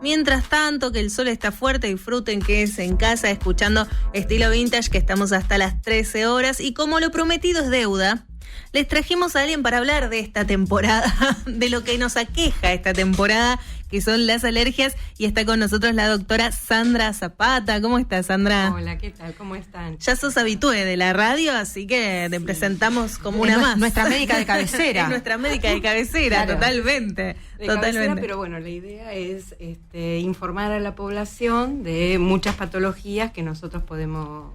Mientras tanto, que el sol está fuerte, disfruten que es en casa escuchando Estilo Vintage, que estamos hasta las 13 horas. Y como lo prometido es deuda, les trajimos a alguien para hablar de esta temporada, de lo que nos aqueja esta temporada, que son las alergias. Y está con nosotros la doctora Sandra Zapata. ¿Cómo estás, Sandra? Hola, ¿qué tal? ¿Cómo están? Ya sos habitué de la radio, así que te presentamos como una más. Nuestra médica de cabecera. Es nuestra médica de cabecera, claro. Totalmente. Cabecera, pero bueno, la idea es informar a la población de muchas patologías que nosotros podemos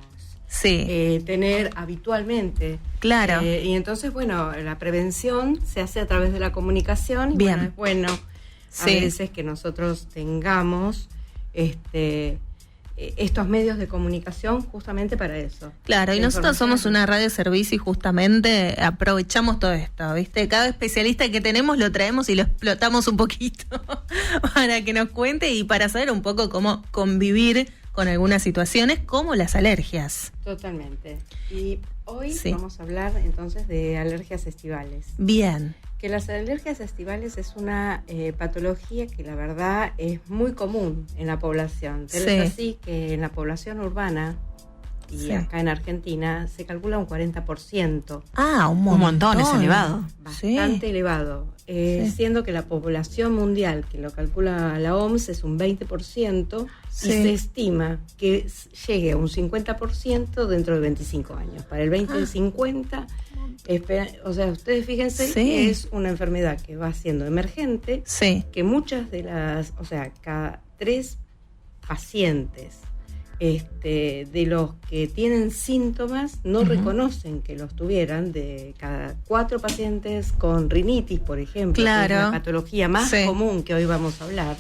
tener habitualmente. Claro. Y entonces, bueno, la prevención se hace a través de la comunicación. Y bien. Es bueno a veces que nosotros tengamos estos medios de comunicación justamente para eso. Claro, y nosotros somos una radio de servicio y justamente aprovechamos todo esto, ¿viste? Cada especialista que tenemos lo traemos y lo explotamos un poquito para que nos cuente y para saber un poco cómo convivir con algunas situaciones como las alergias. Totalmente. Y hoy vamos a hablar entonces de alergias estivales. Bien. Que las alergias estivales es una patología que la verdad es muy común en la población. Pero es así que en la población urbana y acá en Argentina se calcula un 40%. Ah, un montón, es elevado. Bastante elevado. Siendo que la población mundial, que lo calcula la OMS, es un 20%, y se estima que llegue a un 50% dentro de 25 años. Para el 2050... o sea, ustedes fíjense que es una enfermedad que va siendo emergente, que muchas de las, o sea, cada 3 pacientes de los que tienen síntomas no reconocen que los tuvieran. De cada 4 pacientes con rinitis, por ejemplo, que es la patología más común que hoy vamos a hablar,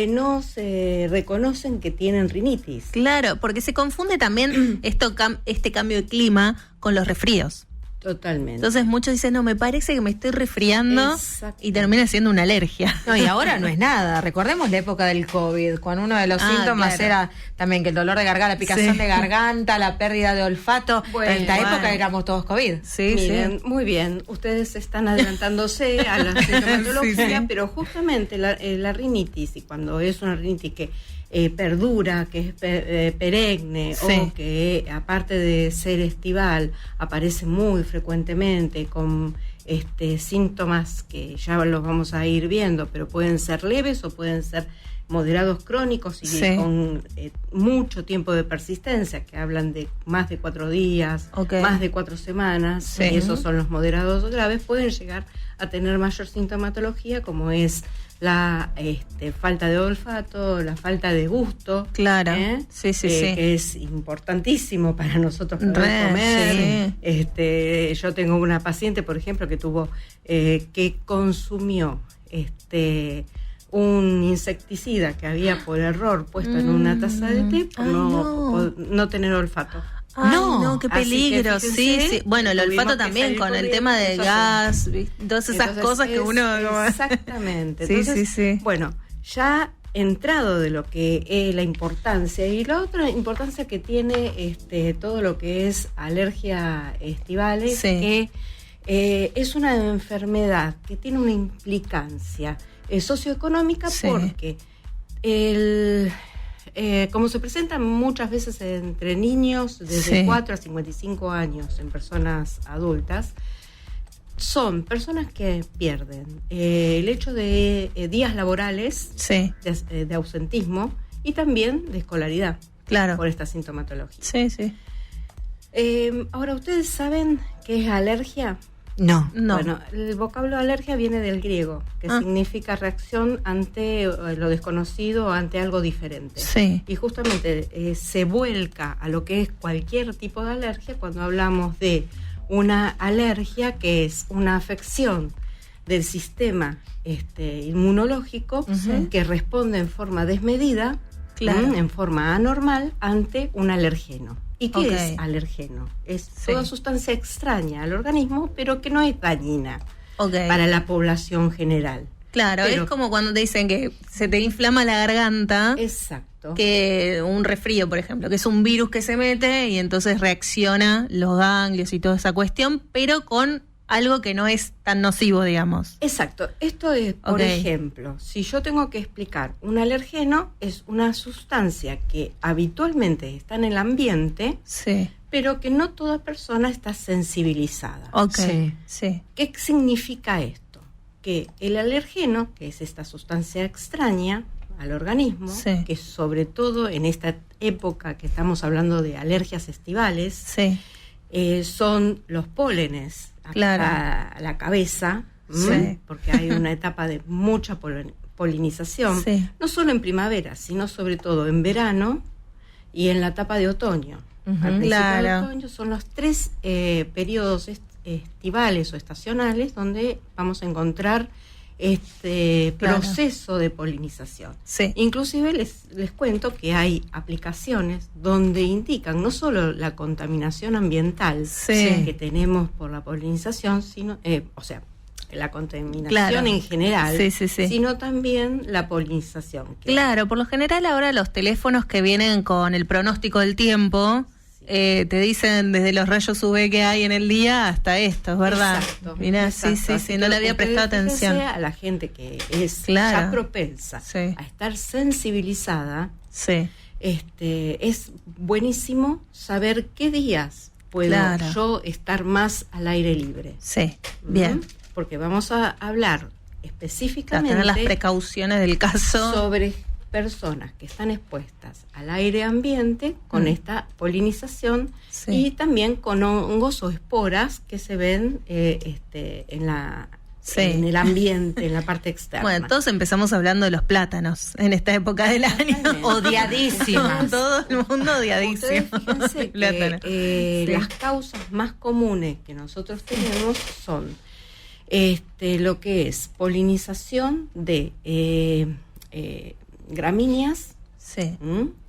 no se reconocen que tienen rinitis. Claro, porque se confunde también este cambio de clima con los resfríos. Totalmente. Entonces muchos dicen, no, me parece que me estoy resfriando y termina siendo una alergia. No, y ahora no es nada. Recordemos la época del COVID, cuando uno de los síntomas era también que el dolor de garganta, la picazón de garganta, la pérdida de olfato. En esta época éramos todos COVID. Miren, muy bien. Ustedes están adelantándose a la sintomatología, pero justamente la rinitis, y cuando es una rinitis que perdura, que es perenne, o que aparte de ser estival aparece muy frecuentemente con síntomas que ya los vamos a ir viendo, pero pueden ser leves o pueden ser moderados crónicos y con mucho tiempo de persistencia, que hablan de más de 4 días, más de 4 semanas, y esos son los moderados o graves, pueden llegar a tener mayor sintomatología, como es la falta de olfato, la falta de gusto, que es importantísimo para nosotros poder comer. Yo tengo una paciente, por ejemplo, que tuvo que consumió un insecticida que había por error puesto en una taza de té por no tener olfato. No, qué peligro. Sí. Bueno, el olfato también con el tema de gas, todas esas cosas que uno... Exactamente. Entonces, bueno, ya entrado de lo que es la importancia, y la otra importancia que tiene todo lo que es alergia estivales, que es una enfermedad que tiene una implicancia socioeconómica, porque como se presenta muchas veces entre niños desde 4 a 55 años en personas adultas, son personas que pierden el hecho de días laborales, de ausentismo y también de escolaridad por esta sintomatología. Ahora, ¿ustedes saben qué es alergia? No. Bueno, el vocablo alergia viene del griego, que significa reacción ante lo desconocido o ante algo diferente. Y justamente se vuelca a lo que es cualquier tipo de alergia cuando hablamos de una alergia, que es una afección del sistema inmunológico que responde en forma desmedida, en forma anormal, ante un alergeno. ¿Y qué es alergeno? Es toda sustancia extraña al organismo, pero que no es dañina para la población general. Claro, pero es como cuando te dicen que se te inflama la garganta. Exacto. Que un resfrío, por ejemplo, que es un virus que se mete y entonces reacciona los ganglios y toda esa cuestión, pero con algo que no es tan nocivo, digamos. Exacto. Esto es, por ejemplo, si yo tengo que explicar, un alergeno es una sustancia que habitualmente está en el ambiente, pero que no toda persona está sensibilizada. Sí. ¿Qué significa esto? Que el alergeno, que es esta sustancia extraña al organismo, que sobre todo en esta época que estamos hablando de alergias estivales, son los pólenes a la cabeza, porque hay una etapa de mucha polinización, no solo en primavera, sino sobre todo en verano y en la etapa de otoño. Al principio de otoño son los 3 periodos estivales o estacionales donde vamos a encontrar este proceso de polinización. Inclusive les cuento que hay aplicaciones donde indican no solo la contaminación ambiental que tenemos por la polinización, sino, la contaminación en general, sino también la polinización. Claro, por lo general ahora los teléfonos que vienen con el pronóstico del tiempo te dicen desde los rayos UV que hay en el día hasta esto, ¿verdad? Exacto. Mirá, sí, no le había prestado atención. A la gente que es ya propensa a estar sensibilizada, es buenísimo saber qué días puedo yo estar más al aire libre. Bien. Porque vamos a hablar específicamente tener las precauciones del caso sobre personas que están expuestas al aire ambiente con esta polinización y también con hongos o esporas que se ven en el ambiente, en la parte externa. Bueno, todos empezamos hablando de los plátanos en esta época del año. Odiadísimas. Todo el mundo odiadísimo. Fíjense que las causas más comunes que nosotros tenemos son lo que es polinización de gramíneas,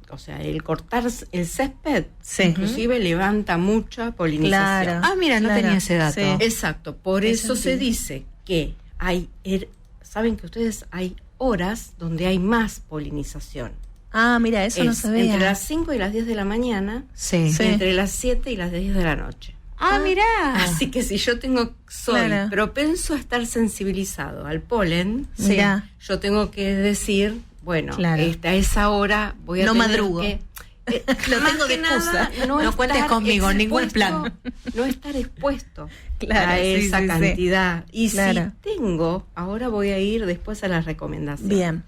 o sea, el cortar el césped inclusive levanta mucha polinización. Mira, no tenía ese dato. Exacto, por eso se dice que hay, saben que ustedes hay horas donde hay más polinización. Mira, eso no sabía. Entre las 5 y las 10 de la mañana, entre las 7 y las 10 de la noche. Mirá. Así que si yo soy propenso a estar sensibilizado al polen, yo tengo que decir, bueno, a esa hora voy a tener madrugo. Que... Lo tengo de excusa. No cuentes conmigo, ningún plan. No estar expuesto a esa cantidad. Y si tengo, ahora voy a ir después a las recomendaciones. Bien.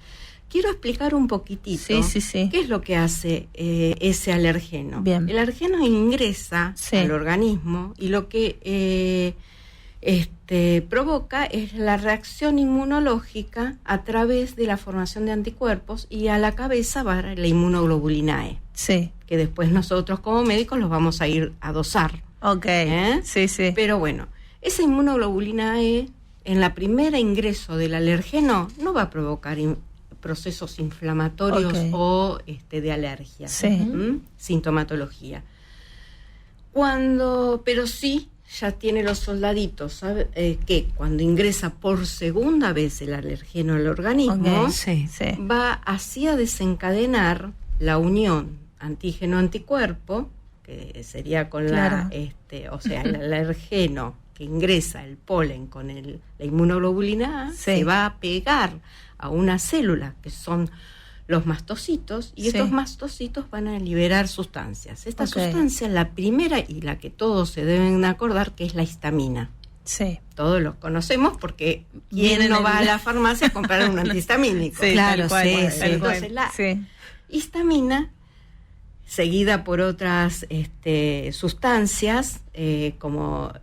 Quiero explicar un poquitito qué es lo que hace ese alergeno. Bien. El alergeno ingresa al organismo y lo que provoca es la reacción inmunológica a través de la formación de anticuerpos y a la cabeza va la inmunoglobulina E. Que después nosotros como médicos los vamos a ir a dosar. Pero bueno, esa inmunoglobulina E en la primera ingreso del alergeno no va a provocar procesos inflamatorios o de alergia, sintomatología. Pero sí ya tiene los soldaditos, que cuando ingresa por segunda vez el alergeno al organismo, va así a desencadener la unión antígeno-anticuerpo, que sería con el alergeno que ingresa el polen con la inmunoglobulina A, se va a pegar a una célula que son los mastocitos y estos mastocitos van a liberar sustancias. Esta sustancia, la primera y la que todos se deben acordar, que es la histamina. Todos lo conocemos porque ¿quién no va a la farmacia a comprar un antihistamínico? Entonces la histamina, seguida por otras sustancias como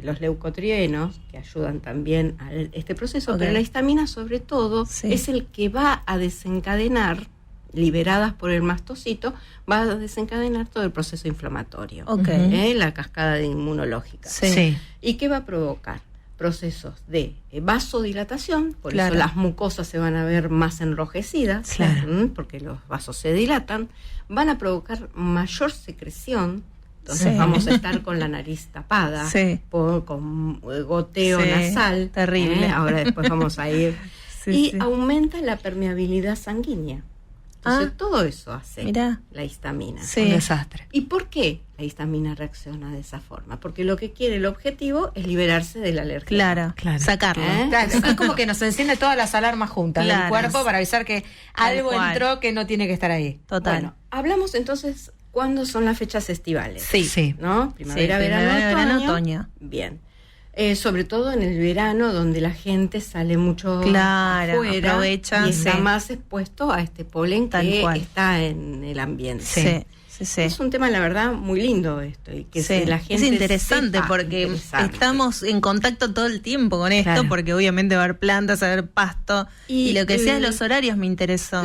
los leucotrienos, que ayudan también a este proceso, pero la histamina sobre todo es el que va a desencadenar, liberadas por el mastocito, va a desencadenar todo el proceso inflamatorio, la cascada inmunológica. ¿Y qué va a provocar? Procesos de vasodilatación, por eso las mucosas se van a ver más enrojecidas, porque los vasos se dilatan, van a provocar mayor secreción. Entonces vamos a estar con la nariz tapada, con goteo nasal. Terrible. Ahora después vamos a ir. Y aumenta la permeabilidad sanguínea. Entonces todo eso hace la histamina. Sí. Un desastre. ¿Y por qué la histamina reacciona de esa forma? Porque lo que quiere, el objetivo es liberarse del alergeno. Claro. Sacarlo. Claro, es como que nos enciende todas las alarmas juntas del cuerpo para avisar que algo entró que no tiene que estar ahí. Total. Bueno, hablamos entonces, ¿cuándo son las fechas estivales? Sí. ¿No? Primavera, verano, otoño. Bien. Sobre todo en el verano, donde la gente sale mucho afuera, aprovecha y está más expuesto a este polen que está en el ambiente. Sí. Es un tema, la verdad, muy lindo esto, y que la gente es interesante porque estamos en contacto todo el tiempo con esto, porque obviamente va a haber plantas, va a haber pasto, y lo que decías de los horarios me interesó.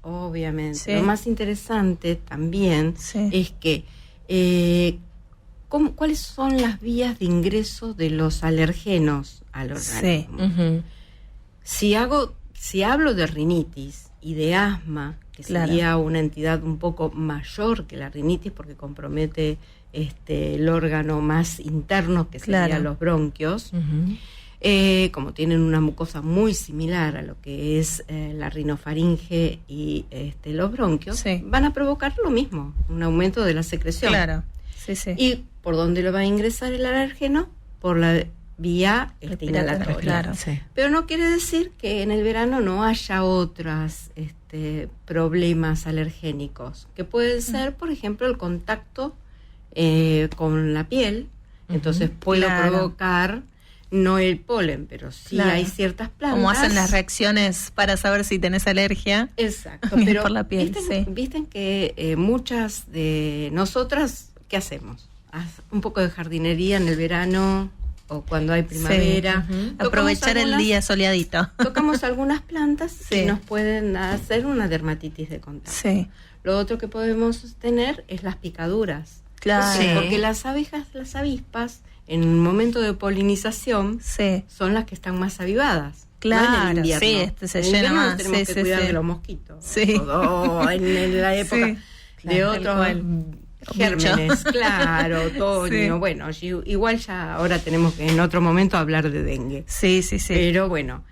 Obviamente, lo más interesante también es que ¿cuáles son las vías de ingreso de los alergenos al organismo? Si hablo de rinitis y de asma, que sería una entidad un poco mayor que la rinitis porque compromete el órgano más interno, que serían los bronquios, como tienen una mucosa muy similar a lo que es la rinofaringe y los bronquios, van a provocar lo mismo, un aumento de la secreción. ¿Y por dónde lo va a ingresar el alérgeno? Por la vía inhalatoria. Pero no quiere decir que en el verano no haya otros problemas alergénicos, que pueden ser, por ejemplo, el contacto con la piel. Entonces puede provocar, no el polen, pero sí hay ciertas plantas. Como hacen las reacciones para saber si tenés alergia. Exacto, pero por la piel. Visten que muchas de nosotras, ¿qué hacemos? Un poco de jardinería en el verano o cuando hay primavera. Aprovechar el día soleadito. Tocamos algunas plantas y nos pueden hacer una dermatitis de contacto. Lo otro que podemos tener es las picaduras. Porque las avispas, en el momento de polinización, son las que están más avivadas. No en el invierno. Se llena más. Tenemos que cuidar de los mosquitos. En la época de otros gérmenes, otoño, bueno, igual ya ahora tenemos que en otro momento hablar de dengue. Pero bueno,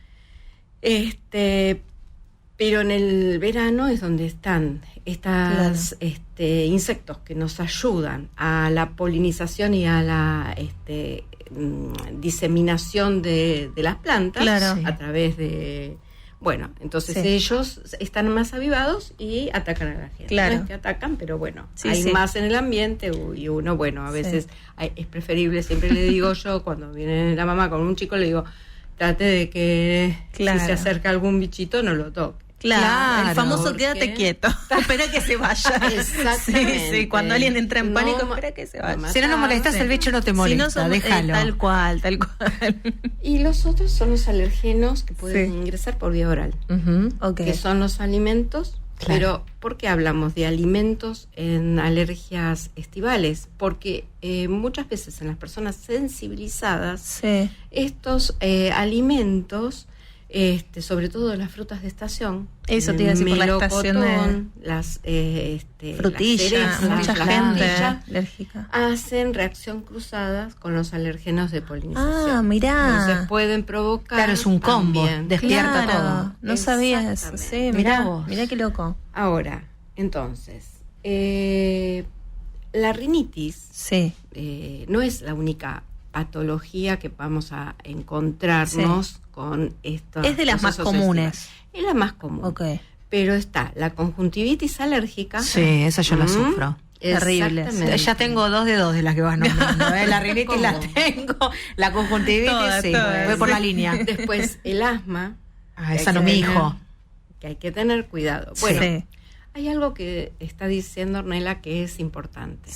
pero en el verano es donde están estas insectos que nos ayudan a la polinización y a la diseminación de las plantas a través de... Bueno, entonces ellos están más avivados y atacan a la gente. No es que atacan, pero bueno, hay más en el ambiente y uno, bueno, a veces es preferible, siempre le digo yo, cuando viene la mamá con un chico, le digo, trate de que si se acerca algún bichito no lo toque. El famoso quédate quieto, espera que se vaya. Exactamente. Cuando alguien entra en pánico, espera que se vaya. Si no molestas, el bicho no te molesta, déjalo. Tal cual. Y los otros son los alergenos que pueden ingresar por vía oral, que son los alimentos. Pero, ¿por qué hablamos de alimentos en alergias estivales? Porque muchas veces en las personas sensibilizadas, estos alimentos... sobre todo las frutas de estación, eso te iba a decir, por la estación las frutillas, mucha gente alérgica, hacen reacción cruzada con los alérgenos de polinización. Mirá. Entonces pueden provocar, es un combo, despierta todo. No sabía eso. Mirá qué loco. Ahora, entonces, la rinitis no es la única patología que vamos a encontrarnos con esto. Es de las más comunes. Es la más común. Pero está la conjuntivitis alérgica. Esa yo la sufro. Terrible. Ya tengo 2 de las que vas nombrando. La rinitis la tengo, la conjuntivitis voy por la línea. Después el asma. Esa no, mi hijo. Que hay que tener cuidado. Bueno, hay algo que está diciendo Ornella que es importante.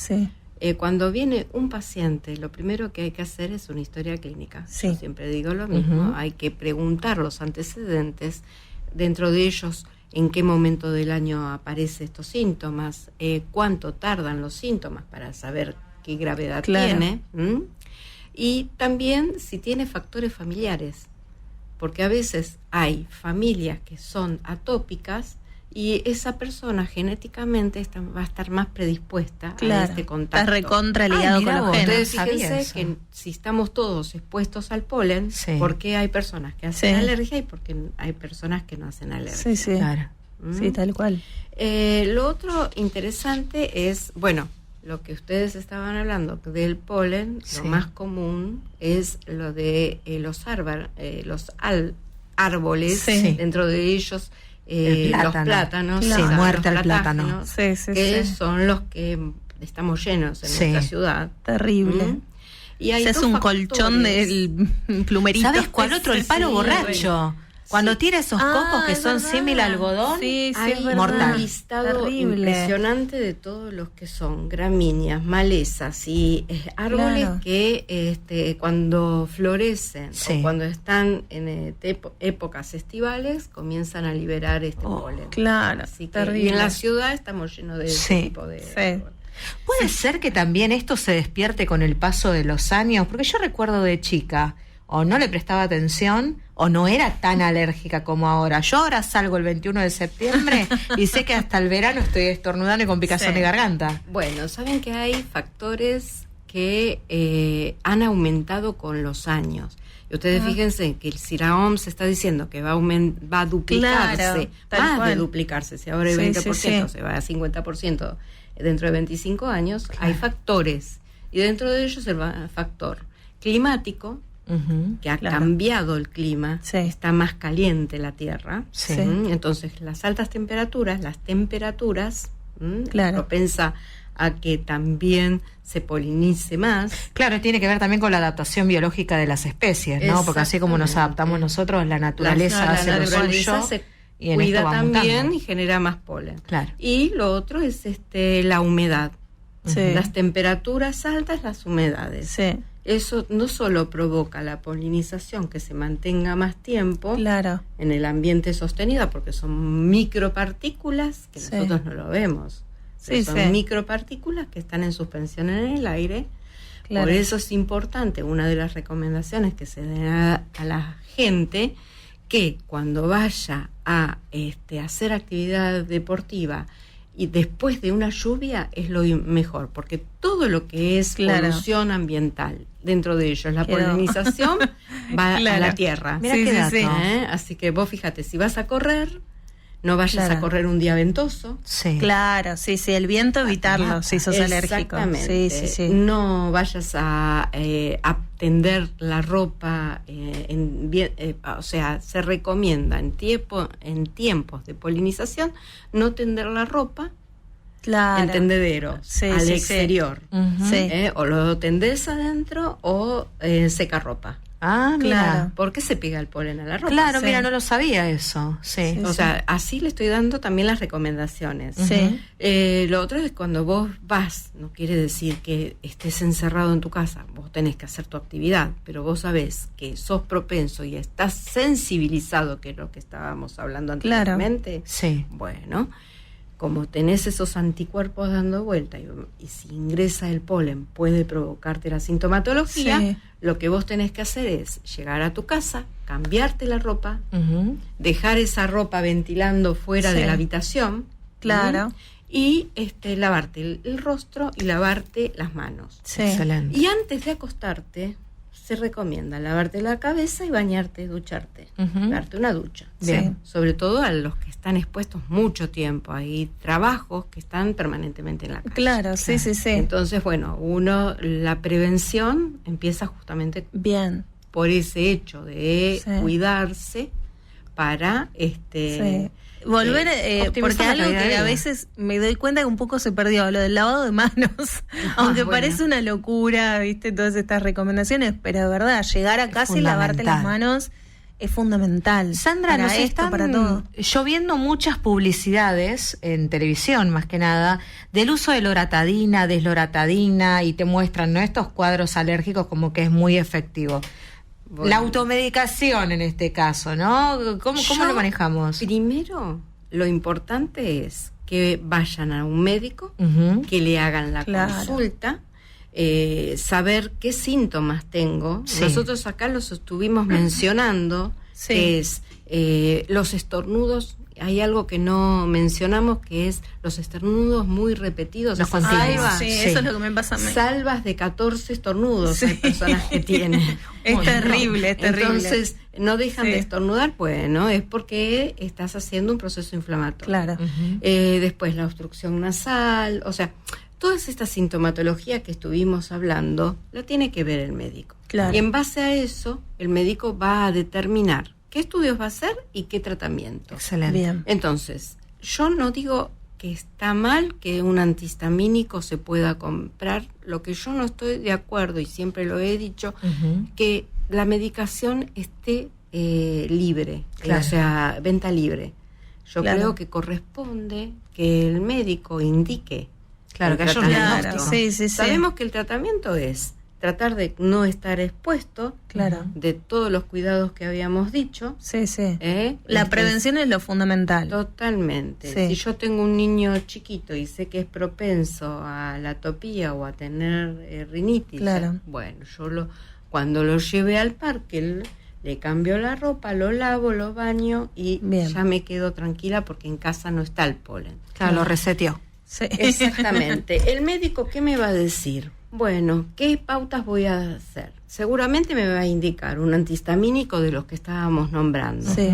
Cuando viene un paciente, lo primero que hay que hacer es una historia clínica. Yo siempre digo lo mismo, hay que preguntar los antecedentes, dentro de ellos en qué momento del año aparecen estos síntomas, cuánto tardan los síntomas para saber qué gravedad tiene, y también si tiene factores familiares, porque a veces hay familias que son atópicas y esa persona genéticamente va a estar más predispuesta a este contacto. Está recontra ligado con los genes. Entonces fíjense que si estamos todos expuestos al polen, ¿por qué hay personas que hacen alergia y por qué hay personas que no hacen alergia? Sí, tal cual. Lo otro interesante es, bueno, lo que ustedes estaban hablando del polen, lo más común es lo de los árboles, dentro de ellos los plátanos, muerta el plátano, que son los que estamos llenos en nuestra ciudad. Terrible. Y hay es un colchón del plumerito. ¿Sabes cuál otro? El palo borracho. Cuando tira esos cocos que son símil algodón, hay mortal. un listado impresionante de todos los que son gramíneas, malezas y árboles que cuando florecen o cuando están en épocas estivales comienzan a liberar polen. Claro, así que, y en la ciudad estamos llenos de ese tipo de árboles. ¿Puede ser que también esto se despierte con el paso de los años? Porque yo recuerdo de chica, o no le prestaba atención, o no era tan alérgica como ahora. Yo ahora salgo el 21 de septiembre y sé que hasta el verano estoy estornudando y con picazón de garganta. Bueno, saben que hay factores que han aumentado con los años. Y ustedes fíjense que el CIRAOM se está diciendo que va a duplicarse, más de duplicarse. Si ahora el 20% se va a 50% dentro de 25 años, hay factores. Y dentro de ellos el factor climático, que ha cambiado el clima, está más caliente la tierra, entonces las altas temperaturas, propensa a que también se polinice más. Claro, tiene que ver también con la adaptación biológica de las especies, ¿no? Porque así como nos adaptamos nosotros, la naturaleza hace lo suyo se y cuida también y genera más polen. Claro. Y lo otro es la humedad. Las temperaturas altas, las humedades. Eso no solo provoca la polinización, que se mantenga más tiempo en el ambiente sostenido, porque son micropartículas que nosotros no lo vemos. Son micropartículas que están en suspensión en el aire. Por eso es importante, una de las recomendaciones que se den a la gente, que cuando vaya a hacer actividad deportiva y después de una lluvia es lo mejor, porque todo lo que es polución ambiental, dentro de ellos la polinización va a la tierra. Mira qué dato. Así que vos fíjate, si vas a correr, no vayas a correr un día ventoso. Claro, el viento evitarlo si sos alérgico. No vayas a tender la ropa, o sea, se recomienda en tiempos de polinización no tender la ropa en tendedero al exterior. O lo tendés adentro o secarropa. Mira. ¿Por qué se pega el polen a la ropa? Claro, mira, no lo sabía eso. O sea, así le estoy dando también las recomendaciones. Lo otro es cuando vos vas, no quiere decir que estés encerrado en tu casa, vos tenés que hacer tu actividad, pero vos sabés que sos propenso y estás sensibilizado, que es lo que estábamos hablando anteriormente. Bueno, como tenés esos anticuerpos dando vuelta y si ingresa el polen puede provocarte la sintomatología, lo que vos tenés que hacer es llegar a tu casa, cambiarte la ropa, dejar esa ropa ventilando fuera de la habitación, y lavarte el rostro y lavarte las manos. Excelente. Y antes de acostarte se recomienda lavarte la cabeza y bañarte, ducharte, darte una ducha. Sobre todo a los que están expuestos mucho tiempo. Hay trabajos que están permanentemente en la calle. Entonces, bueno, la prevención empieza justamente por ese hecho de cuidarse para volver, porque algo que a veces me doy cuenta que un poco se perdió, lo del lavado de manos, aunque parece una locura, viste, todas estas recomendaciones, pero de verdad, llegar a casa y lavarte las manos es fundamental. Sandra, nos están lloviendo muchas publicidades en televisión, más que nada, del uso de loratadina, desloratadina, y te muestran, ¿no?, estos cuadros alérgicos como que es muy efectivo. Bueno. La automedicación en este caso, ¿no? ¿Cómo lo manejamos? Primero, lo importante es que vayan a un médico, que le hagan la consulta, saber qué síntomas tengo. Nosotros acá los estuvimos mencionando, que es los estornudos hay algo que no mencionamos, que es los estornudos muy repetidos. Los continuos. Sí, eso es lo que me pasa a mí. Salvas de 14 estornudos hay personas que tienen. Es terrible, es terrible. Entonces, no dejan de estornudar, bueno, es porque estás haciendo un proceso inflamatorio. Claro. Después la obstrucción nasal, o sea, toda esta sintomatología que estuvimos hablando, la tiene que ver el médico. Claro. Y en base a eso, el médico va a determinar qué estudios va a hacer y qué tratamiento. Excelente. Bien. Entonces, yo no digo que está mal que un antihistamínico se pueda comprar. Lo que yo no estoy de acuerdo, y siempre lo he dicho, que la medicación esté libre, Claro. o sea, venta libre. Yo creo que corresponde que el médico indique Claro, el que haya un tratamiento. diagnóstico. Sí. Sabemos que el tratamiento es tratar de no estar expuesto, Claro. de todos los cuidados que habíamos dicho. Sí. La Este, prevención es lo fundamental. Totalmente. Sí. Si yo tengo un niño chiquito y sé que es propenso a la atopía o a tener rinitis, Claro. bueno, cuando lo lleve al parque, le cambio la ropa, lo lavo, lo baño y Bien. ya me quedo tranquila porque en casa no está el polen. Claro, lo reseteó. Sí. Exactamente. ¿El médico qué me va a decir? Bueno, ¿qué pautas voy a hacer? Seguramente me va a indicar un antihistamínico de los que estábamos nombrando. Sí.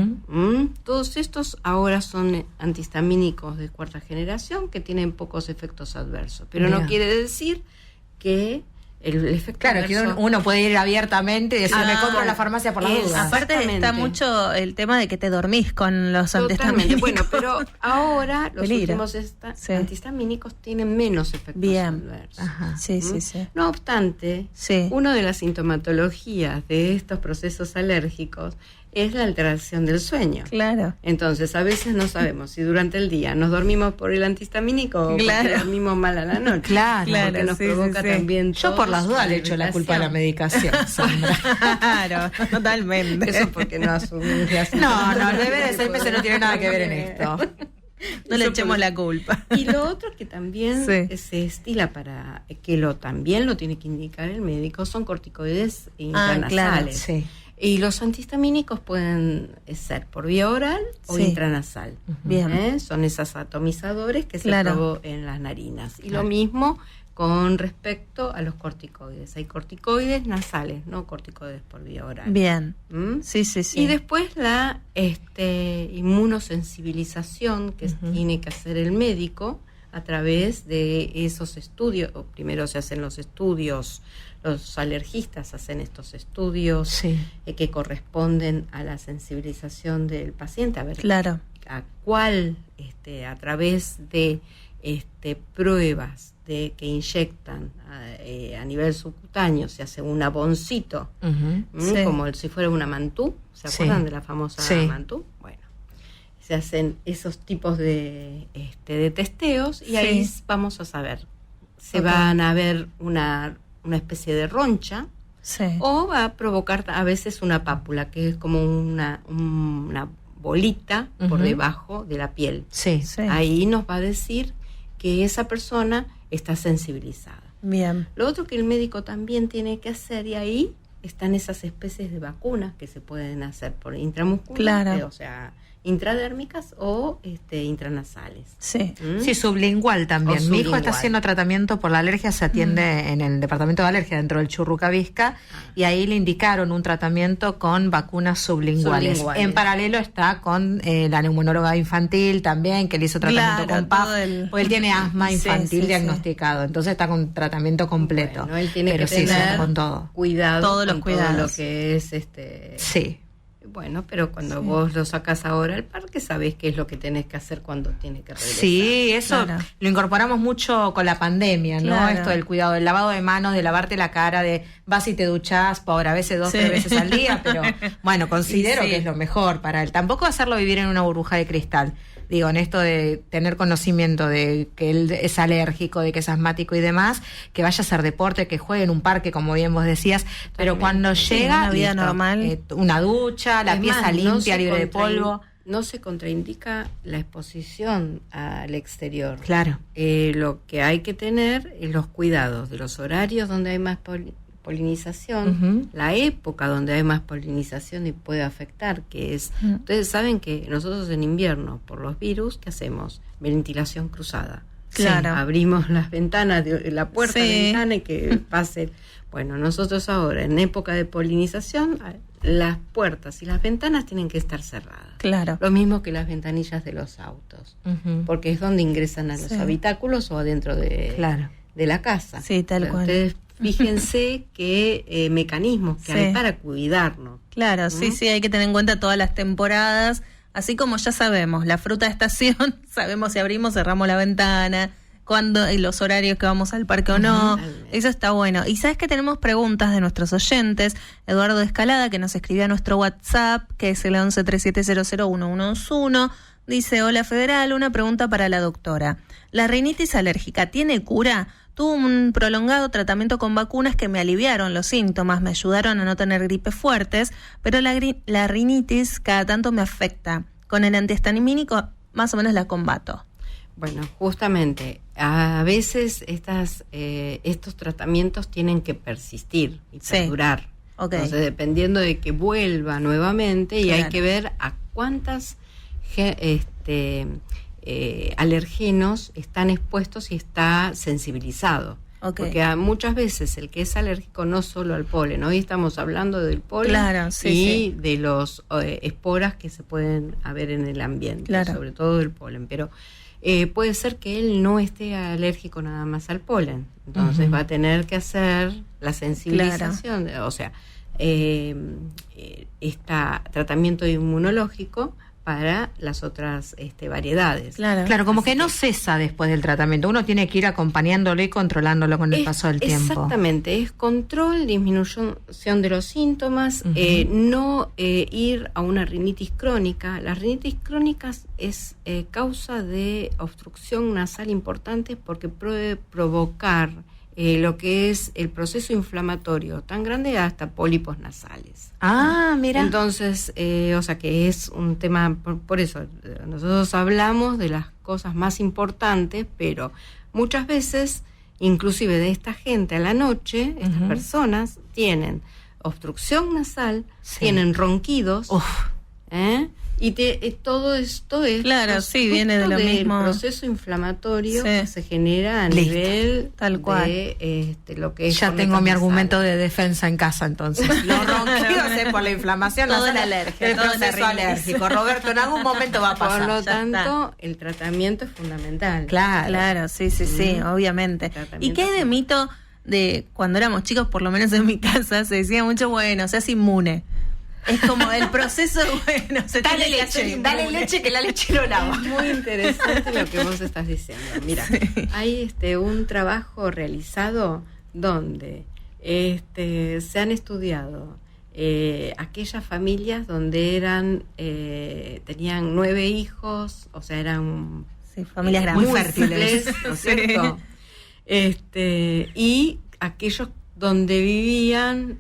Todos estos ahora son antihistamínicos de 4ª generación que tienen pocos efectos adversos, pero Bien. no quiere decir que el efecto Claro, que adverso... uno puede ir abiertamente y decir, me compro en la claro. farmacia por las Es- dudas. Aparte Exactamente. está mucho el tema de que te dormís con los Totalmente. antihistamínicos. Bueno, pero ahora los Peligro. últimos Sí. antihistamínicos tienen menos efectos Bien. adversos. Ajá. Sí. No obstante, Sí. una de las sintomatologías de estos procesos alérgicos es la alteración del sueño. Claro. Entonces, a veces no sabemos si durante el día nos dormimos por el antihistamínico o Claro. porque dormimos mal a la noche. Claro. Porque nos sí, provoca sí, sí. también Yo por tos, las dudas le echo la culpa a la irritación. medicación, Sandra. Claro, totalmente. Eso porque no asumimos la No, el bebé de 6 meses no tiene nada que ver en esto. No le echemos la culpa. Y lo otro que también Sí. se estila para que también lo tiene que indicar el médico son corticoides claro, intranasales. Sí. Y los antihistamínicos pueden ser por vía oral o Sí. intranasal. Bien. Son esos atomizadores que Claro. se probó en las narinas. Y lo mismo con respecto a los corticoides. Hay corticoides nasales, no corticoides por vía oral. Bien. ¿Mm? Sí. Y después la inmunosensibilización que tiene que hacer el médico a través de esos estudios. O primero se hacen los estudios, los alergistas hacen estos estudios Sí. que corresponden a la sensibilización del paciente, a ver Claro. a cuál, a través de pruebas de que inyectan a nivel subcutáneo, se hace un aboncito, Sí. como si fuera una mantú. ¿Se Sí. acuerdan de la famosa Sí. mantú? Bueno, se hacen esos tipos de testeos y Sí. ahí vamos a saber. Se Ok. van a ver una especie de roncha Sí. o va a provocar a veces una pápula, que es como una bolita por Ujú. debajo de la piel. Sí. Sí. Ahí nos va a decir que esa persona está sensibilizada. Bien. Lo otro que el médico también tiene que hacer, y ahí están esas especies de vacunas que se pueden hacer por intramuscular, Claro. o sea, intradérmicas o intranasales. Sí. ¿Mm? Sí, sublingual también. O Mi hijo está sublingual. haciendo tratamiento por la alergia, se atiende en el departamento de alergia dentro del Churrucavisca y ahí le indicaron un tratamiento con vacunas sublinguales. Sublinguales. En paralelo está con la neumonóloga infantil también, que le hizo tratamiento Claro, con PAF, todo el- porque él tiene asma Sí, infantil sí, diagnosticado, entonces está con tratamiento completo. Bueno, él tiene Pero que sí, se tener va con todo. cuidado Todos los con cuidados. todo lo que es Sí. Bueno, pero cuando vos lo sacás ahora al parque, sabés qué es lo que tenés que hacer cuando tiene que regresar. Sí, eso Claro. lo incorporamos mucho con la pandemia, ¿no? Claro. Esto del cuidado, del lavado de manos, de lavarte la cara, de vas y te duchás, por a veces 2, Sí. 3 veces al día, pero bueno, considero Y sí. que es lo mejor para él. Tampoco hacerlo vivir en una burbuja de cristal. Digo, en esto de tener conocimiento de que él es alérgico, de que es asmático y demás, que vaya a hacer deporte, que juegue en un parque, como bien vos decías, pero cuando Sí, llega, una vida listo, normal. una ducha, la Es pieza más, no limpia, se libre de contrain- polvo. No se contraindica la exposición al exterior. Claro. Lo que hay que tener es los cuidados de los horarios donde hay más polinización, la época donde hay más polinización y puede afectar, que es, ustedes saben que nosotros en invierno, por los virus, ¿qué hacemos? Ventilación cruzada. Claro. Sí, abrimos las ventanas, la puerta de ventana y que pase. Bueno, nosotros ahora, en época de polinización, las puertas y las ventanas tienen que estar cerradas. Claro. Lo mismo que las ventanillas de los autos, porque es donde ingresan a los habitáculos o adentro de la casa. Sí, tal cual. Entonces, fíjense qué mecanismos que hay para cuidarnos. Claro, sí, hay que tener en cuenta todas las temporadas. Así como ya sabemos, la fruta de estación, sabemos si abrimos, cerramos la ventana, cuándo y los horarios que vamos al parque o no. Eso está bueno. Y sabes que tenemos preguntas de nuestros oyentes. Eduardo Escalada, que nos escribió a nuestro WhatsApp, que es el 1137001121. Dice: hola Federal, una pregunta para la doctora. ¿La rinitis alérgica tiene cura? Tuve un prolongado tratamiento con vacunas que me aliviaron los síntomas, me ayudaron a no tener gripes fuertes, pero la rinitis cada tanto me afecta. Con el antihistamínico más o menos la combato. Bueno, justamente, a veces estos tratamientos tienen que persistir y perdurar. Okay. Entonces, dependiendo de que vuelva nuevamente, y hay que ver a cuántas alergenos están expuestos y está sensibilizado. Porque muchas veces el que es alérgico no solo al polen, hoy estamos hablando del polen y de los esporas que se pueden haber en el ambiente, sobre todo del polen, pero puede ser que él no esté alérgico nada más al polen, entonces va a tener que hacer la sensibilización, o sea, tratamiento inmunológico para las otras variedades. Claro, como que no cesa después del tratamiento. Uno tiene que ir acompañándolo y controlándolo con el paso del tiempo. Exactamente, es control, disminución de los síntomas, no ir a una rinitis crónica. Las rinitis crónicas es causa de obstrucción nasal importante porque puede provocar lo que es el proceso inflamatorio tan grande hasta pólipos nasales. Ah, mira. Entonces, o sea que es un tema, por eso nosotros hablamos de las cosas más importantes, pero muchas veces, inclusive de esta gente a la noche, estas personas tienen obstrucción nasal, tienen ronquidos, y todo esto es viene de lo mismo, proceso inflamatorio que se genera a nivel tal cual de lo que es. Ya tengo mi argumento de defensa en casa, entonces. Los ronquidos es por la inflamación, toda la alergia, el proceso alérgico. Roberto, en algún momento va a pasar. Por lo tanto, el tratamiento es fundamental. Claro, sí, obviamente. ¿Y qué hay de mito de cuando éramos chicos, por lo menos en mi casa, se decía mucho, bueno, seas inmune? Es como el proceso, bueno, dale leche, que la leche lo lava. Es muy interesante lo que vos estás diciendo. Mira, hay un trabajo realizado donde se han estudiado aquellas familias donde tenían 9 hijos, o sea, eran familias grandes, muy fértiles, ¿no es cierto? Y aquellos donde vivían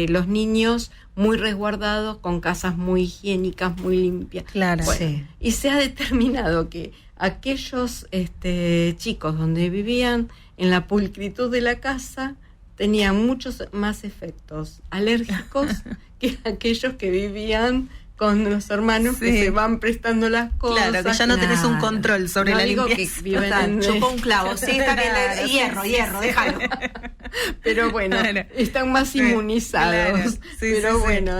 los niños muy resguardados, con casas muy higiénicas, muy limpias. Claro. Bueno, y se ha determinado que aquellos chicos donde vivían en la pulcritud de la casa tenían muchos más efectos alérgicos que aquellos que vivían con los hermanos que se van prestando las cosas. Claro, que ya no tenés un control sobre la limpieza. Que viven chupó un clavo, está bien, hierro, déjalo. Pero bueno, están más inmunizados. Pero bueno,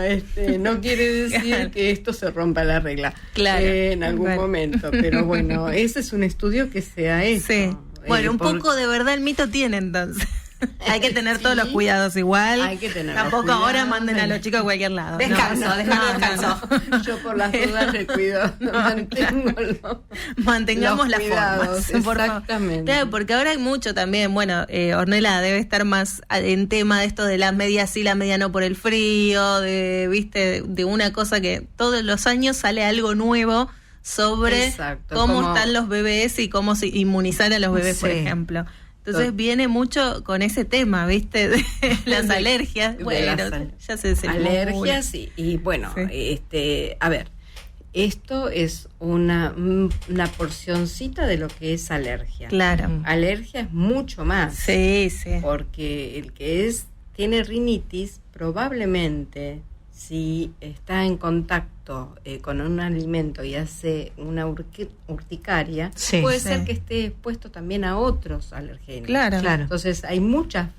no quiere decir que esto se rompa la regla en algún momento. Pero bueno, ese es un estudio que se ha hecho. Sí. Bueno, un poco de verdad el mito tiene entonces. Hay que tener todos los cuidados igual. Hay que tener Tampoco cuidados, ahora manden a los chicos a cualquier lado. Descanso. Yo por las dudas le cuido, mantengamos las formas. Exactamente. Claro, porque ahora hay mucho también. Bueno, Ornella debe estar más en tema de esto de la media sí, la media no por el frío, de una cosa que todos los años sale algo nuevo sobre cómo están los bebés y cómo inmunizar a los bebés, por ejemplo. Entonces viene mucho con ese tema, ¿viste? De las alergias. Bueno, ya se alergias y bueno, a ver, esto es una porcioncita de lo que es alergia. Claro. Alergia es mucho más. Sí. Porque el que tiene rinitis, probablemente si está en contacto con un alimento y hace una urticaria, puede ser que esté expuesto también a otros alergenos. Claro. Entonces hay muchas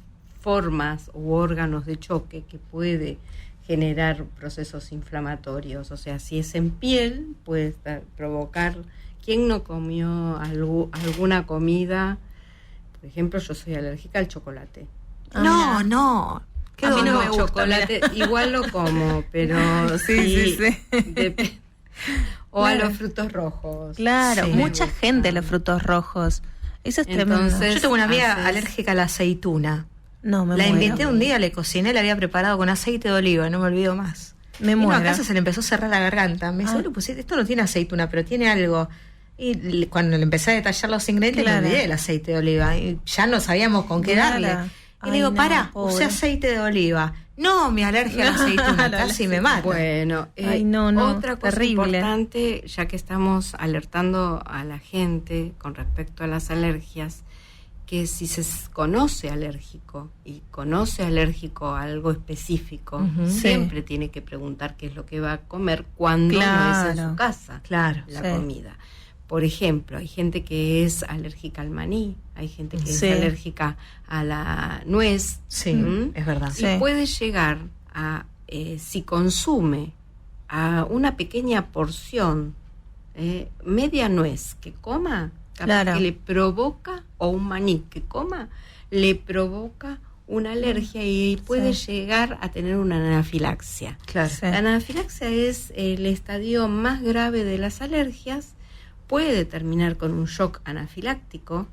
formas u órganos de choque que puede generar procesos inflamatorios. O sea, si es en piel, puede provocar... ¿Quién no comió alguna comida? Por ejemplo, yo soy alérgica al chocolate. No. A mí no me gusta, chocolate, igual lo como, pero sí. O a los frutos rojos. Claro, mucha gente a los frutos rojos. Eso es tremendo. Yo tengo una amiga alérgica a la aceituna. No, me la muero. invité un día, le cociné, la había preparado con aceite de oliva, no me olvido más. Me muero. A casa se le empezó a cerrar la garganta. Me dice, pues esto no tiene aceituna, pero tiene algo. Y cuando le empecé a detallar los ingredientes, me olvidé del aceite de oliva. Y ya no sabíamos con qué darle. Y le digo, use aceite de oliva. No, mi alergia a la aceituna, casi me mata. Bueno, otra cosa importante, ya que estamos alertando a la gente con respecto a las alergias, que si se conoce alérgico y conoce alérgico a algo específico, siempre tiene que preguntar qué es lo que va a comer cuando no es en su casa la comida. Por ejemplo, hay gente que es alérgica al maní, hay gente que es alérgica a la nuez. Es verdad. Y puede llegar a, si consume a una pequeña porción, media nuez que coma, que le provoca, o un maní que coma, le provoca una alergia y puede llegar a tener una anafilaxia. La anafilaxia es el estadio más grave de las alergias. Puede terminar con un shock anafiláctico.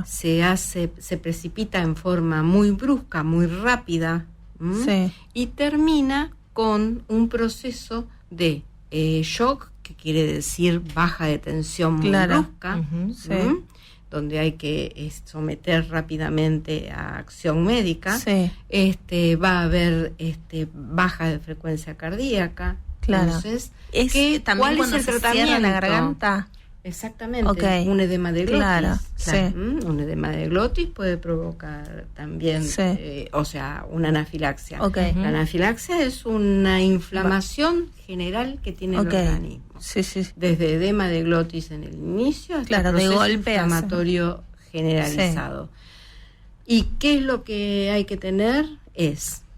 Se precipita en forma muy brusca, muy rápida, y termina con un proceso de shock, que quiere decir baja de tensión muy brusca, donde hay que someter rápidamente a acción médica. Va a haber baja de frecuencia cardíaca. Entonces, ¿cuál es el tratamiento? ¿La garganta? Exactamente, un edema de glotis. Un edema de glotis puede provocar también, una anafilaxia. La anafilaxia es una inflamación general que tiene el organismo. Desde edema de glotis en el inicio hasta proceso inflamatorio generalizado. ¿Y qué es lo que hay que tener?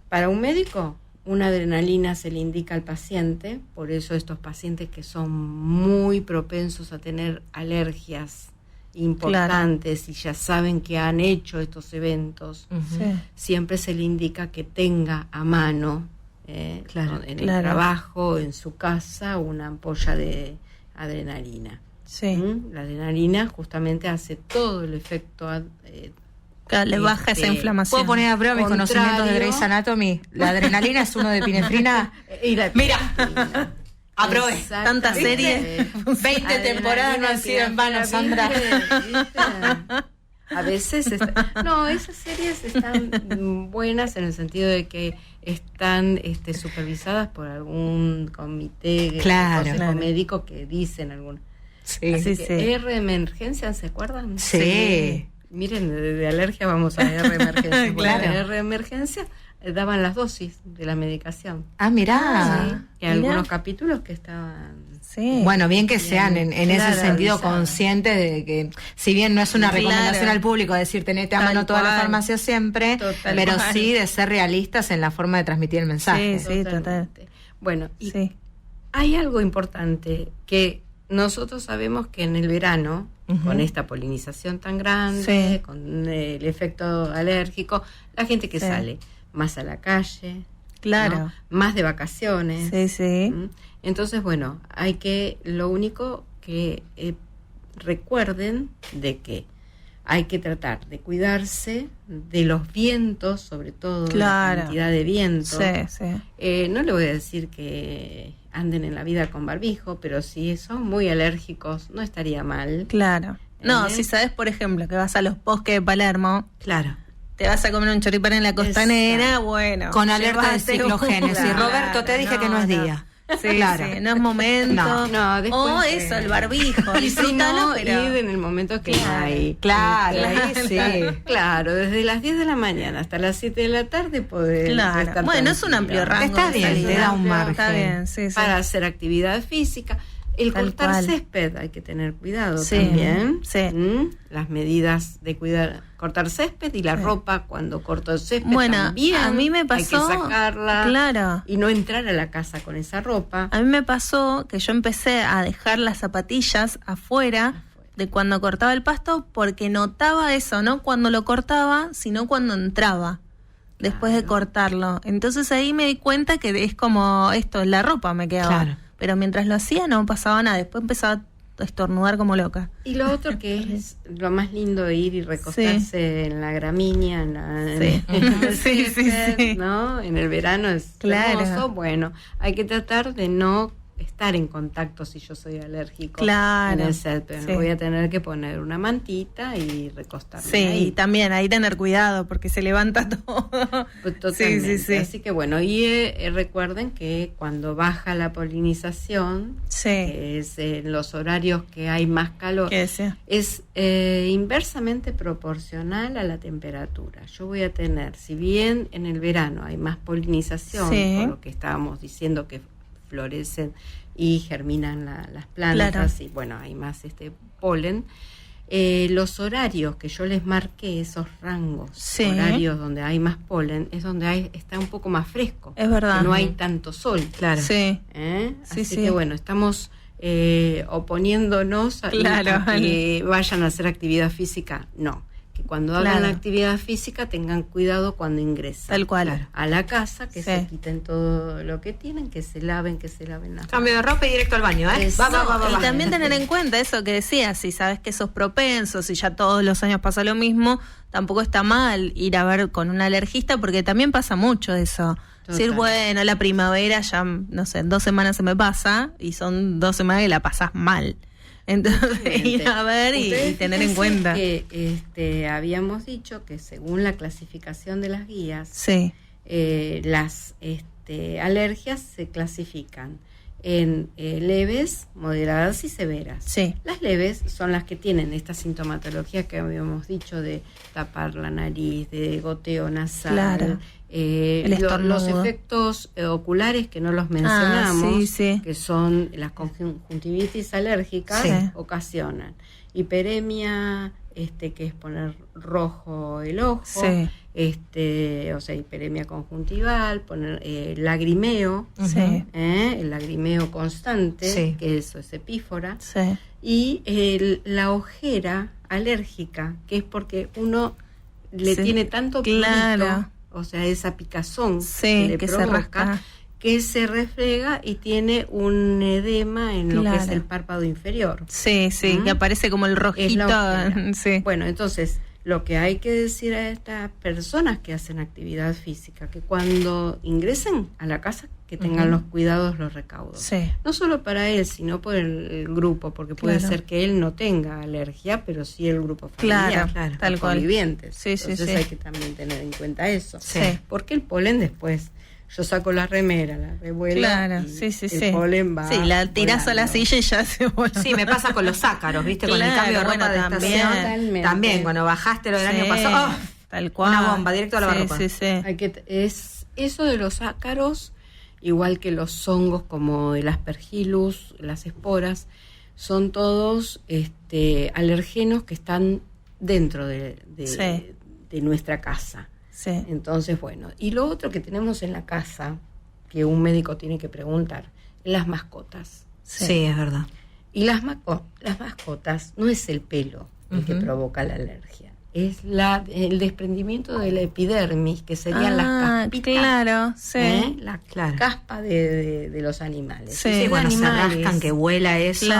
Para un médico, una adrenalina se le indica al paciente, por eso estos pacientes que son muy propensos a tener alergias importantes y ya saben que han hecho estos eventos, siempre se le indica que tenga a mano, en el trabajo, en su casa, una ampolla de adrenalina. La adrenalina justamente hace todo el efecto le baja esa inflamación. ¿Puedo poner a prueba mis conocimientos de Grey's Anatomy? La adrenalina es uno de epinefrina. Mira, aprobé. Tantas series. 20 temporadas no han sido en vano, Sandra. A veces esas series están buenas en el sentido de que están supervisadas por algún comité, consejo médico que dicen algún. Así que R de emergencia, ¿se acuerdan? Miren, de alergia vamos a R emergencia. R de emergencia daban las dosis de la medicación. Mirá. Y algunos capítulos que estaban... Bueno, bien que sean en ese sentido conscientes de que, si bien no es una recomendación al público decir tenete a mano toda la farmacia siempre, pero sí de ser realistas en la forma de transmitir el mensaje. Totalmente. Bueno, y hay algo importante que nosotros sabemos que en el verano, con esta polinización tan grande, con el efecto alérgico, la gente que sale más a la calle, ¿no? Más de vacaciones. Entonces, lo único que recuerden de que hay que tratar de cuidarse de los vientos, sobre todo la cantidad de viento. No le voy a decir que anden en la vida con barbijo, pero si son muy alérgicos, no estaría mal. No, si sabes, por ejemplo, que vas a los bosques de Palermo, te vas a comer un choripán en la costanera, con alerta de ciclogénesis. Roberto, te dije que no es día. Sí, claro. Sí, no es momento. No, después. O eso, el barbijo. Disfrútalo, pero ir en el momento que hay. Claro, sí. Claro, desde las 10 de la mañana hasta las 7 de la tarde poder estar bueno, es un amplio rango. Está bien, te da un margen. Está bien, sí. Para hacer actividad física. El cortar césped hay que tener cuidado también. Sí. Las medidas de cortar césped y la ropa cuando corto el césped también. A mí me pasó, hay que sacarla y no entrar a la casa con esa ropa. A mí me pasó que yo empecé a dejar las zapatillas afuera de cuando cortaba el pasto porque notaba eso, no cuando lo cortaba, sino cuando entraba. Después de cortarlo. Entonces ahí me di cuenta que es como esto, la ropa me quedaba. Claro. Pero mientras lo hacía no pasaba nada. Después empezaba a estornudar como loca. Y lo otro que es lo más lindo de ir y recostarse en la gramínea, en el césped, ¿no? En el verano es hermoso. Bueno, hay que tratar de no estar en contacto si yo soy alérgico en el césped. Voy a tener que poner una mantita y recostarme ahí. Y también ahí tener cuidado porque se levanta todo. Pues totalmente. Sí. Así que bueno, y recuerden que cuando baja la polinización, que es en los horarios que hay más calor, es inversamente proporcional a la temperatura. Yo voy a tener, si bien en el verano hay más polinización, por lo que estábamos diciendo que florecen y germinan las plantas y bueno, hay más polen. Los horarios que yo les marqué, esos rangos, horarios donde hay más polen, es donde está un poco más fresco. Es verdad. Que no hay tanto sol. Claro. Así que bueno, estamos oponiéndonos a que vayan a hacer actividad física. No. Que cuando hagan la actividad física tengan cuidado cuando ingresan. Tal cual. A la casa, que se quiten todo lo que tienen, que se laven las cambio de ropa y directo al baño, ¿eh? Y también tener en cuenta eso que decías, si sabes que sos propenso, si ya todos los años pasa lo mismo, tampoco está mal ir a ver con un alergista, porque también pasa mucho eso. Decir, bueno, la primavera ya, no sé, 2 semanas se me pasa, y son 2 semanas que la pasás mal. Entonces ir a ver y tener en cuenta que habíamos dicho que según la clasificación de las guías, las alergias se clasifican en leves, moderadas y severas. Las leves son las que tienen esta sintomatología que habíamos dicho de tapar la nariz, de goteo nasal, los efectos oculares que no los mencionamos, que son las conjuntivitis alérgicas, ocasionan hiperemia, que es poner rojo el ojo, o sea, hiperemia conjuntival, poner lagrimeo, el lagrimeo constante, que eso es epífora, y la ojera alérgica, que es porque uno le tiene tanto prurito, o sea, esa picazón que le provoca, que se refrega y tiene un edema en lo que es el párpado inferior. Que aparece como el rojito. Bueno, entonces, lo que hay que decir a estas personas que hacen actividad física, que cuando ingresen a la casa, que tengan los cuidados, los recaudos. No solo para él, sino por el grupo, porque puede ser que él no tenga alergia, pero sí el grupo familiar, tal cual. Convivientes. Entonces hay que también tener en cuenta eso. Porque el polen después, yo saco la remera, la revuelo, el polen va. La tirás a la silla y ya se vuelve. Sí, me pasa con los ácaros, ¿viste? Con el cambio de ropa de estación. También, cuando bajaste lo del año pasado, tal cual. Una bomba, directo a la ropa. Es eso de los ácaros, igual que los hongos como el aspergillus, las esporas, son todos alergenos que están dentro de nuestra casa. Entonces, bueno, y lo otro que tenemos en la casa, que un médico tiene que preguntar, las mascotas. Sí, es verdad. Y las mascotas no es el pelo el que provoca la alergia, es el desprendimiento de la epidermis, que serían las caspitas. La caspa de los animales. Bueno, se rascan, que vuela eso.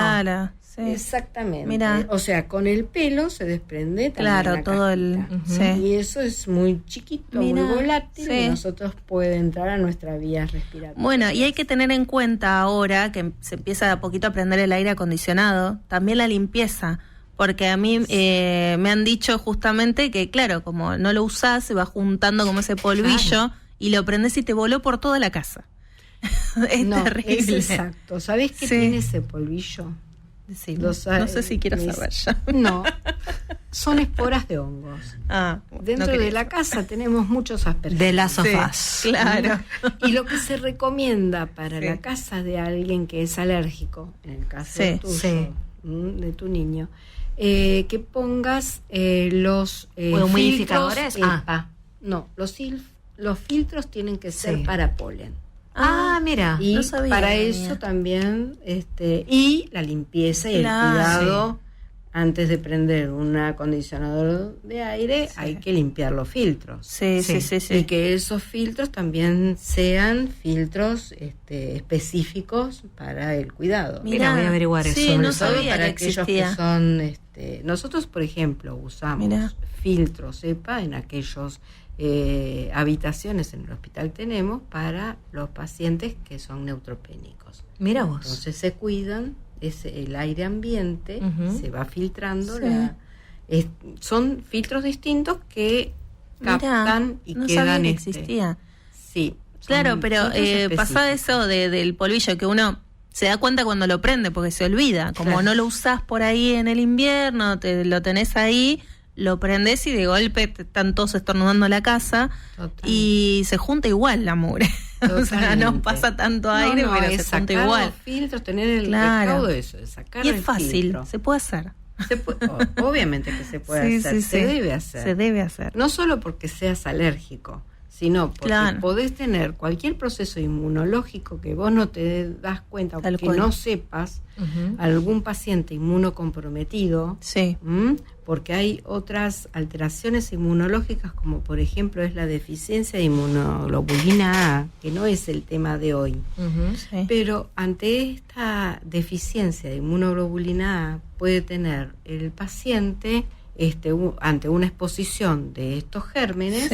Exactamente. Mirá. O sea, con el pelo se desprende también la todo y eso es muy chiquito, muy volátil, y nosotros puede entrar a nuestra vía respiratoria. Bueno, y hay que tener en cuenta ahora que se empieza de a poquito a prender el aire acondicionado, también la limpieza, porque a mí me han dicho justamente que, claro, como no lo usás, se va juntando como ese polvillo y lo prendés y te voló por toda la casa. Es no, terrible. Es exacto. ¿Sabés qué tiene ese polvillo? Sí, no sé si quiero saber ya. No, son esporas de hongos. Dentro de la casa tenemos muchos aspergillus. De las sofás. Sí, claro. Y lo que se recomienda para la casa de alguien que es alérgico, en el caso tuyo, de tu niño, que pongas los humidificadores. No, los filtros tienen que ser para polen. Mira, y no sabía para eso también y la limpieza y el cuidado antes de prender un acondicionador de aire, hay que limpiar los filtros. Sí. Y que esos filtros también sean filtros específicos para el cuidado. Mira, voy a averiguar eso. Sí, no sobre todo sabía para que aquellos existía. que son nosotros, por ejemplo, usamos filtros EPA en aquellos habitaciones en el hospital tenemos para los pacientes que son neutropénicos. Mira vos. Entonces se cuidan, el aire ambiente se va filtrando. Son filtros distintos que captan y no quedan. Sabía que existía. Sí. Claro, pero pasa eso del polvillo que uno se da cuenta cuando lo prende porque se olvida. Como no lo usás por ahí en el invierno, lo tenés ahí, lo prendés y de golpe te están todos estornudando la casa. Totalmente. Y se junta igual la mugre. O sea, no pasa tanto aire, pero se junta igual. Los filtros, tener el recaudo de eso, de sacar el filtro. Y es fácil, se puede hacer. Obviamente que se puede hacer, se debe hacer. Se debe hacer. No solo porque seas alérgico, sino porque podés tener cualquier proceso inmunológico que vos no te das cuenta o que no sepas, algún paciente inmunocomprometido, porque hay otras alteraciones inmunológicas, como por ejemplo es la deficiencia de inmunoglobulina A, que no es el tema de hoy. Pero ante esta deficiencia de inmunoglobulina A puede tener el paciente ante una exposición de estos gérmenes,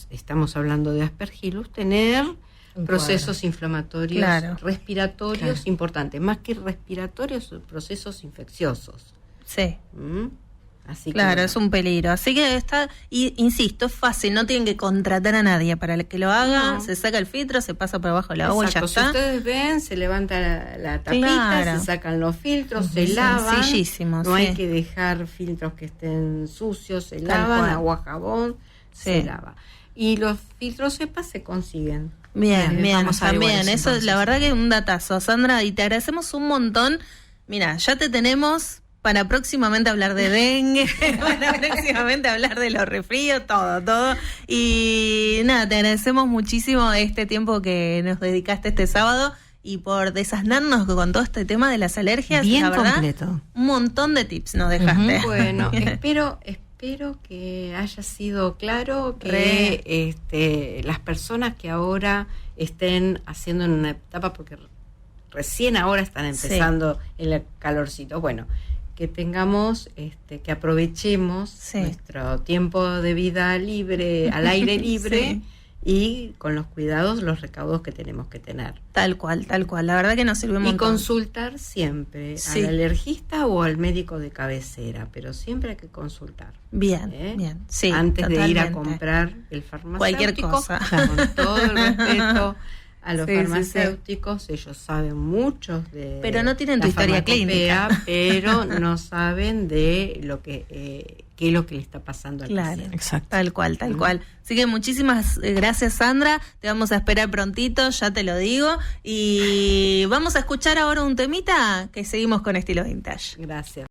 estamos hablando de aspergillus, tener procesos inflamatorios respiratorios importantes, más que respiratorios, procesos infecciosos. Así que es un peligro. Así que insisto, es fácil, no tienen que contratar a nadie para que lo haga, se saca el filtro, se pasa por abajo del agua y ya está. Si ustedes ven, se levanta la tapita, se sacan los filtros, se lavan. No hay que dejar filtros que estén sucios, se lavan, agua, jabón, se lava. Y los filtros EPA se consiguen. Bien, también. Eso es la verdad que es un datazo, Sandra, y te agradecemos un montón. Mira, ya te tenemos para próximamente hablar de dengue, para próximamente hablar de los resfríos, todo. Y nada, te agradecemos muchísimo este tiempo que nos dedicaste este sábado y por desasnarnos con todo este tema de las alergias. Bien la verdad, completo. Un montón de tips nos dejaste. Bueno, espero que haya sido claro que las personas que ahora estén haciendo en una etapa, porque recién ahora están empezando el calorcito, bueno, que tengamos, que aprovechemos nuestro tiempo de vida libre, al aire libre, y con los cuidados, los recaudos que tenemos que tener. Tal cual. La verdad que nos sirve un montón. Y consultar siempre al alergista o al médico de cabecera, pero siempre hay que consultar. Bien. Sí, antes de ir a comprar el farmacéutico. Cualquier cosa. Con todo el respeto a los farmacéuticos, ellos saben mucho de... Pero no tienen tu historia clínica. Pero no saben de lo que qué es lo que le está pasando al paciente. Exacto. Tal cual. Así que muchísimas gracias, Sandra. Te vamos a esperar prontito, ya te lo digo. Y vamos a escuchar ahora un temita que seguimos con Estilo Vintage. Gracias.